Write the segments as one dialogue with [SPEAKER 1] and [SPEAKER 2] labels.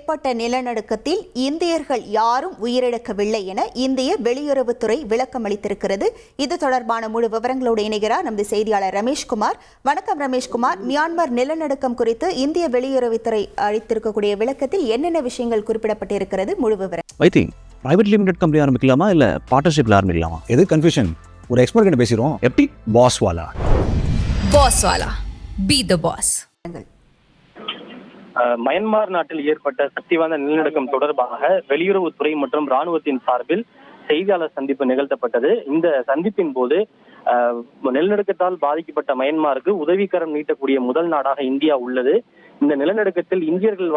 [SPEAKER 1] ஏற்பட்ட நிலநடுக்கத்தில் இந்தியர்கள் யாரும் உயிரிழக்கவில்லை என இந்திய வெளியுறவுத்துறை விளக்கம் அளித்திருக்கிறது. இது தொடர்பான முழு விவரங்களோடு இணைகிறார் நமது செய்தியாளர் ரமேஷ்குமார். வணக்கம் ரமேஷ்குமார். மியான்மர் நிலநடுக்கம் குறித்து இந்திய வெளியுறவுத்துறை அளித்திருக்கக்கூடிய விளக்கத்தில் என்னென்ன விஷயங்கள் குறிப்பிடப்பட்டிருக்கிறது? முழு விவரம்.
[SPEAKER 2] பிரைவேட் லிமிடெட் கம்பெனி ஆரம்பிக்கலாமா இல்ல பார்ட்னர்ஷிப்ல ஆரம்பிக்கலாமா?
[SPEAKER 3] எது கன்ஃபியூஷன்? ஒரு எக்ஸ்பர்ட் கிட்ட பேசிடுவோம்.
[SPEAKER 2] எப்படி?
[SPEAKER 3] பாஸ்வாலா
[SPEAKER 4] பி தி பாஸ்.
[SPEAKER 5] மயன்மார் நாட்டில் ஏற்பட்ட சக்தி வாய்ந்த நிலநடுக்கம் தொடர்பாக வெளியுறவுத்துறை மற்றும் ராணுவத்தின் சார்பில் செய்தியாளர் சந்திப்பு நிகழ்த்தப்பட்டது. இந்த சந்திப்பின் போது நிலநடுக்கத்தால் பாதிக்கப்பட்ட மயன்மாருக்கு உதவிக்கரம் நீட்டக்கூடிய முதல் நாடாக இந்தியா உள்ளது. இந்த நிலநடுக்கத்தில் இந்தியர்கள்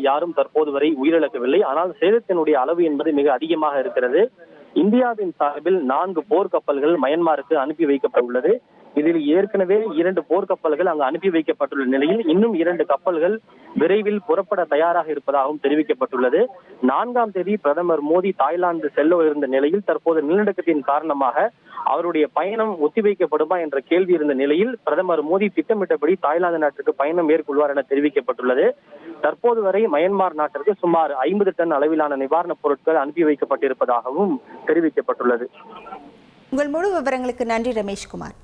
[SPEAKER 5] யாரும் தற்போது வரை உயிரிழக்கவில்லை. ஆனால் சேதத்தினுடைய அளவு என்பது மிக அதிகமாக இருக்கிறது. இந்தியாவின் சார்பில் 4 போர்க்கப்பல்கள் மயன்மாருக்கு அனுப்பி வைக்கப்பட்டுள்ளது. இதில் ஏற்கனவே 2 போர்க்கப்பல்கள் அங்கு அனுப்பி வைக்கப்பட்டுள்ள நிலையில் இன்னும் 2 கப்பல்கள் விரைவில் புறப்பட தயாராக இருப்பதாகவும் தெரிவிக்கப்பட்டுள்ளது. 4ஆம் தேதி பிரதமர் மோடி தாய்லாந்து செல்ல இருந்த நிலையில் தற்போது நிலநடுக்கத்தின் காரணமாக அவருடைய பயணம் ஒத்திவைக்கப்படுமா என்ற கேள்வி இருந்த நிலையில் பிரதமர் மோடி திட்டமிட்டபடி தாய்லாந்து நாட்டிற்கு பயணம் மேற்கொள்வார் என தெரிவிக்கப்பட்டுள்ளது. தற்போது வரை மயன்மார் நாட்டிற்கு சுமார் 50 டன் அளவிலான நிவாரணப் பொருட்கள் அனுப்பி வைக்கப்பட்டிருப்பதாகவும் தெரிவிக்கப்பட்டுள்ளது.
[SPEAKER 1] உங்கள் முழு விவரங்களுக்கு நன்றி ரமேஷ்குமார்.